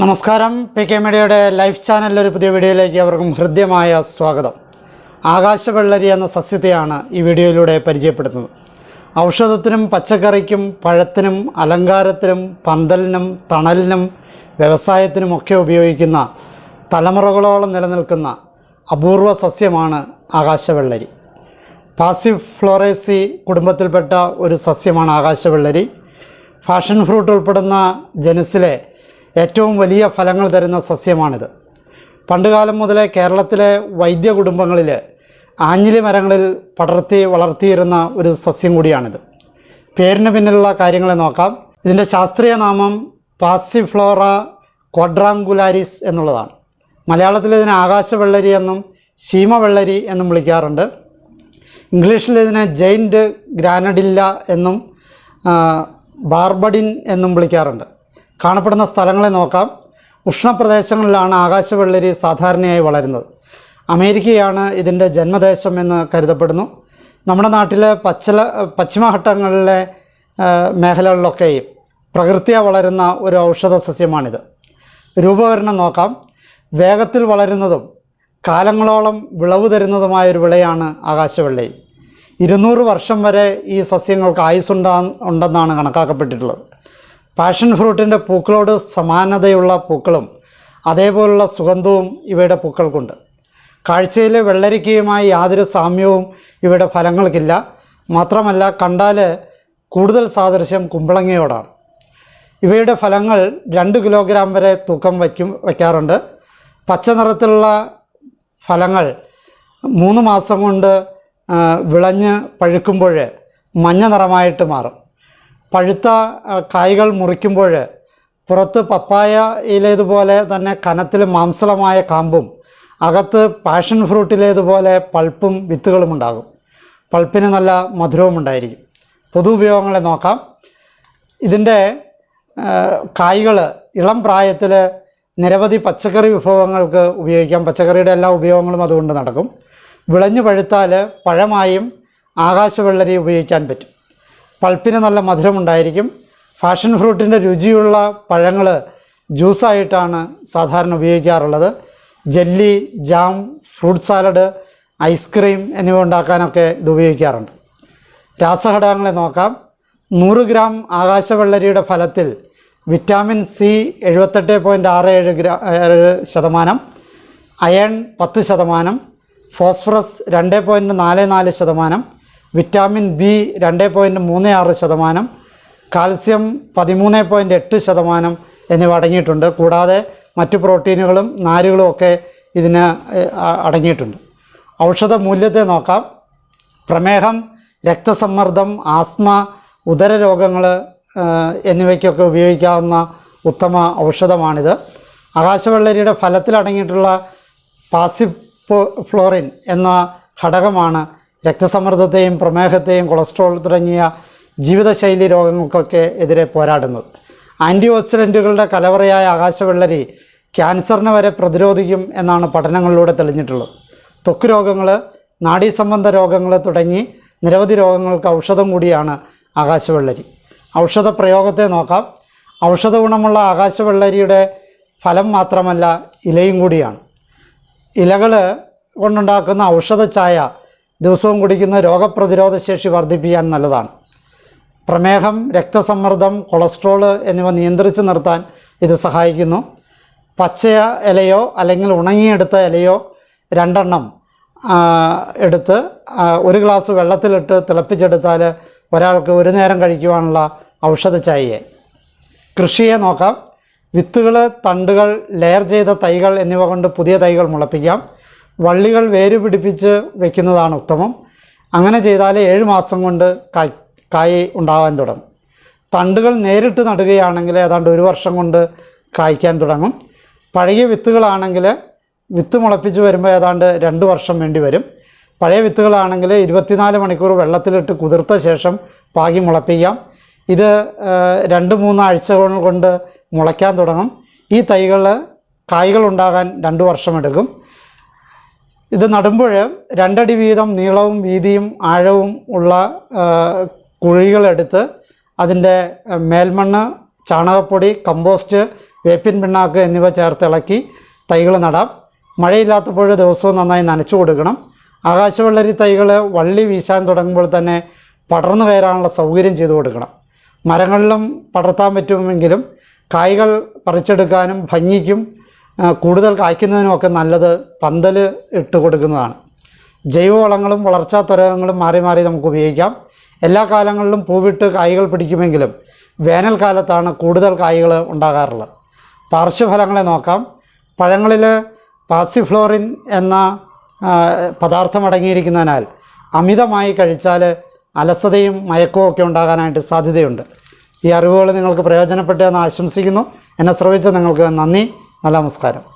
നമസ്കാരം. PK മീഡിയയുടെ life ചാനലിലെ ഒരു പുതിയ വീഡിയോയിലേക്ക് അവർക്കും ഹൃദ്യമായ സ്വാഗതം. ആകാശവെള്ളരി എന്ന സസ്യത്തെയാണ് ഈ വീഡിയോയിലൂടെ പരിചയപ്പെടുത്തുന്നത്. ഔഷധത്തിനും പച്ചക്കറിക്കും പഴത്തിനും അലങ്കാരത്തിനും പന്തലിനും തണലിനും വ്യവസായത്തിനുമൊക്കെ ഉപയോഗിക്കുന്ന തലമുറകളോളം നിലനിൽക്കുന്ന അപൂർവ സസ്യമാണ് ആകാശവെള്ളരി. പാസിഫ്ലോറേസി കുടുംബത്തിൽപ്പെട്ട ഒരു സസ്യമാണ് ആകാശവെള്ളരി. ഫാഷൻ ഫ്രൂട്ട് ഉൾപ്പെടുന്ന ജനുസിലെ ഏറ്റവും വലിയ ഫലങ്ങൾ തരുന്ന സസ്യമാണിത്. പണ്ടുകാലം മുതലേ കേരളത്തിലെ വൈദ്യ കുടുംബങ്ങളിൽ ആഞ്ഞിലി മരങ്ങളിൽ പടർത്തി വളർത്തിയിരുന്ന ഒരു സസ്യം കൂടിയാണിത്. പേരിന് പിന്നിലുള്ള കാര്യങ്ങളെ നോക്കാം. ഇതിൻ്റെ ശാസ്ത്രീയ നാമം പാസിഫ്ലോറ ക്വാഡ്രാങ്കുലാരിസ് എന്നുള്ളതാണ്. മലയാളത്തിൽ ഇതിനെ ആകാശവെള്ളരി എന്നും ശീമവെള്ളരി എന്നും വിളിക്കാറുണ്ട്. ഇംഗ്ലീഷിൽ ഇതിനെ ജെയിൻറ്റ് ഗ്രാനഡില്ല എന്നും ബാർബഡിൻ എന്നും വിളിക്കാറുണ്ട്. കാണപ്പെടുന്ന സ്ഥലങ്ങളെ നോക്കാം. ഉഷ്ണപ്രദേശങ്ങളിലാണ് ആകാശവെള്ളരി സാധാരണയായി വളരുന്നത്. അമേരിക്കയാണ് ഇതിൻ്റെ ജന്മദേശം എന്ന് കരുതപ്പെടുന്നു. നമ്മുടെ നാട്ടിലെ പശ്ചിമഘട്ടങ്ങളിലെ മേഖലകളിലൊക്കെയും പ്രകൃത്യാ വളരുന്ന ഒരു ഔഷധ സസ്യമാണിത്. രൂപകരണം നോക്കാം. വേഗത്തിൽ വളരുന്നതും കാലങ്ങളോളം വിളവ് തരുന്നതുമായൊരു വിളയാണ് ആകാശവെള്ളരി. 200 വർഷം വരെ ഈ സസ്യങ്ങൾക്ക് ആയുസ്സുണ്ടെന്നാണ് കണക്കാക്കപ്പെട്ടിട്ടുള്ളത്. പാഷൻ ഫ്രൂട്ടിൻ്റെ പൂക്കളോട് സമാനതയുള്ള പൂക്കളും അതേപോലുള്ള സുഗന്ധവും ഇവയുടെ പൂക്കൾക്കുണ്ട്. കാഴ്ചയിലെ വെള്ളരിക്കയുമായി യാതൊരു സാമ്യവും ഇവയുടെ ഫലങ്ങൾക്കില്ല. മാത്രമല്ല, കണ്ടാൽ കൂടുതൽ സാദൃശ്യം കുമ്പളങ്ങയോടാണ്. ഇവയുടെ ഫലങ്ങൾ 2 കിലോഗ്രാം വരെ തൂക്കം വയ്ക്കാറുണ്ട്. പച്ച നിറത്തിലുള്ള ഫലങ്ങൾ 3 മാസം കൊണ്ട് വിളഞ്ഞ് പഴുക്കുമ്പോൾ മഞ്ഞ നിറമായിട്ട് മാറും. പഴുത്ത കായ്കൾ മുറിക്കുമ്പോൾ പുറത്ത് പപ്പായയിലേതുപോലെ തന്നെ കനത്തിൽ മാംസളമായ കാമ്പും അകത്ത് പാഷൻ ഫ്രൂട്ടിലേതുപോലെ പൾപ്പും വിത്തുകളും ഉണ്ടാകും. പൾപ്പിന് നല്ല മധുരവും ഉണ്ടായിരിക്കും. പൊതു ഉപയോഗങ്ങളെ നോക്കാം. ഇതിൻ്റെ കായ്കൾ ഇളം പ്രായത്തിൽ നിരവധി പച്ചക്കറി വിഭവങ്ങൾക്ക് ഉപയോഗിക്കാം. പച്ചക്കറിയുടെ എല്ലാ ഉപയോഗങ്ങളും അതുകൊണ്ട് നടക്കും. വിളഞ്ഞു പഴുത്താൽ പഴമായും ആകാശവെള്ളരി ഉപയോഗിക്കാൻ പറ്റും. പൾപ്പിന് നല്ല മധുരമുണ്ടായിരിക്കും. ഫാഷൻ ഫ്രൂട്ടിൻ്റെ രുചിയുള്ള പഴങ്ങൾ ജ്യൂസായിട്ടാണ് സാധാരണ ഉപയോഗിക്കാറുള്ളത്. Jelly, jam, fruit salad, ice cream എന്നിവ ഉണ്ടാക്കാനൊക്കെ ഇത് ഉപയോഗിക്കാറുണ്ട്. രാസഘടകങ്ങളെ നോക്കാം. 100 ഗ്രാം ആകാശവെള്ളരിയുടെ ഫലത്തിൽ vitamin C 78.67%, iron 10%, phosphorus 2.44%, vitamin B 2.36%, calcium 13.8% എന്നിവ അടങ്ങിയിട്ടുണ്ട്. കൂടാതെ മറ്റു പ്രോട്ടീനുകളും നാരുകളും ഒക്കെ ഇതിന് അടങ്ങിയിട്ടുണ്ട്. ഔഷധ മൂല്യത്തെ നോക്കാം. പ്രമേഹം, രക്തസമ്മർദ്ദം, ആസ്മ, ഉദരരോഗങ്ങൾ എന്നിവയ്ക്കൊക്കെ ഉപയോഗിക്കാവുന്ന ഉത്തമ ഔഷധമാണിത്. ആകാശവെള്ളരിയുടെ ഫലത്തിൽ അടങ്ങിയിട്ടുള്ള പാസിഫ്ലോറിൻ എന്ന ഘടകമാണ് രക്തസമ്മർദ്ദത്തെയും പ്രമേഹത്തെയും കൊളസ്ട്രോൾ തുടങ്ങിയ ജീവിതശൈലി രോഗങ്ങൾക്കൊക്കെ എതിരെ പോരാടുന്നത്. ആൻറ്റി ഓക്സിഡൻറ്റുകളുടെ കലവറയായ ആകാശവെള്ളരി ക്യാൻസറിനെ വരെ പ്രതിരോധിക്കും എന്നാണ് പഠനങ്ങളിലൂടെ തെളിഞ്ഞിട്ടുള്ളത്. ത്വക്ക് രോഗങ്ങൾ, നാഡീസംബന്ധ രോഗങ്ങൾ തുടങ്ങി നിരവധി രോഗങ്ങൾക്ക് ഔഷധം കൂടിയാണ് ആകാശവെള്ളരി. ഔഷധ പ്രയോഗത്തെ നോക്കാം. ഔഷധ ഗുണമുള്ള ആകാശവെള്ളരിയുടെ ഫലം മാത്രമല്ല, ഇലയും കൂടിയാണ്. ഇലകൾ കൊണ്ടുണ്ടാക്കുന്ന ഔഷധ ചായ ദിവസവും കുടിക്കുന്ന രോഗപ്രതിരോധ ശേഷി വർദ്ധിപ്പിക്കാൻ നല്ലതാണ്. പ്രമേഹം, രക്തസമ്മർദ്ദം, കൊളസ്ട്രോൾ എന്നിവ നിയന്ത്രിച്ച് നിർത്താൻ ഇത് സഹായിക്കുന്നു. പച്ച ഇലയോ അല്ലെങ്കിൽ ഉണങ്ങിയെടുത്ത ഇലയോ 2 എടുത്ത് 1 ഗ്ലാസ് വെള്ളത്തിലിട്ട് തിളപ്പിച്ചെടുത്താൽ ഒരാൾക്ക് ഒരു നേരം കഴിക്കുവാനുള്ള ഔഷധ ചായയായി. കൃഷിയെ നോക്കാം. വിത്തുകൾ, തണ്ടുകൾ, ലെയർ ചെയ്ത തൈകൾ എന്നിവ കൊണ്ട് പുതിയ തൈകൾ മുളപ്പിക്കാം. വള്ളികൾ വേര് പിടിപ്പിച്ച് വയ്ക്കുന്നതാണ് ഉത്തമം. അങ്ങനെ ചെയ്താൽ 7 മാസം കൊണ്ട് കായ് ഉണ്ടാകാൻ തുടങ്ങും. തണ്ടുകൾ നേരിട്ട് നടുകയാണെങ്കിൽ ഏതാണ്ട് 1 വർഷം കൊണ്ട് കായ്ക്കാൻ തുടങ്ങും. പഴയ വിത്തുകളാണെങ്കിൽ വിത്ത് മുളപ്പിച്ച് വരുമ്പോൾ ഏതാണ്ട് 2 വർഷം വേണ്ടി വരും. പഴയ വിത്തുകളാണെങ്കിൽ 24 മണിക്കൂർ വെള്ളത്തിലിട്ട് കുതിർത്ത ശേഷം പാകി മുളപ്പിക്കാം. ഇത് 2-3 ആഴ്ചകൾ കൊണ്ട് മുളയ്ക്കാൻ തുടങ്ങും. ഈ കായ്കൾ ഉണ്ടാകാൻ 2 വർഷമെടുക്കും. ഇത് നടുമ്പോൾ 2 അടി വീതം നീളവും വീതിയും ആഴവും ഉള്ള കുഴികളെടുത്ത് അതിൻ്റെ മേൽമണ്ണ്, ചാണകപ്പൊടി, കമ്പോസ്റ്റ് വേപ്പിൻ പിണ്ണാക്ക് എന്നിവ ചേർത്ത് ഇളക്കി തൈകൾ നടാം. മഴയില്ലാത്തപ്പോൾ ദിവസവും നന്നായി നനച്ചു കൊടുക്കണം. ആകാശവെള്ളരി തൈകൾ വള്ളി വീശാൻ തുടങ്ങുമ്പോൾ തന്നെ പടർന്നു കയറാനുള്ള സൗകര്യം ചെയ്തു കൊടുക്കണം. മരങ്ങളിലും പടർത്താൻ പറ്റുമെങ്കിലും കായ്കൾ പറിച്ചെടുക്കാനും ഭംഗിക്കും കൂടുതൽ കായ്ക്കുന്നതിനുമൊക്കെ നല്ലത് പന്തൽ ഇട്ട് കൊടുക്കുന്നതാണ്. ജൈവവളങ്ങളും വളർച്ചാ ത്വരകങ്ങളും മാറി മാറി നമുക്ക് ഉപയോഗിക്കാം. എല്ലാ കാലങ്ങളിലും പൂവിട്ട് കായ്കൾ പിടിക്കുമെങ്കിലും വേനൽക്കാലത്താണ് കൂടുതൽ കായ്കൾ ഉണ്ടാകാറുള്ളത്. പാർശ്വഫലങ്ങളെ നോക്കാം. പഴങ്ങളിൽ പാസിഫ്ലോറിൻ എന്ന പദാർത്ഥം അടങ്ങിയിരിക്കുന്നതിനാൽ അമിതമായി കഴിച്ചാൽ അലസതയും മയക്കവും ഒക്കെ ഉണ്ടാകാനായിട്ട് സാധ്യതയുണ്ട്. ഈ അറിവുകൾ നിങ്ങൾക്ക് പ്രയോജനപ്പെട്ടെന്ന് ആശംസിക്കുന്നു. എന്നെ ശ്രവിച്ച നിങ്ങൾക്ക് നന്ദി. നല്ല നമസ്കാരം.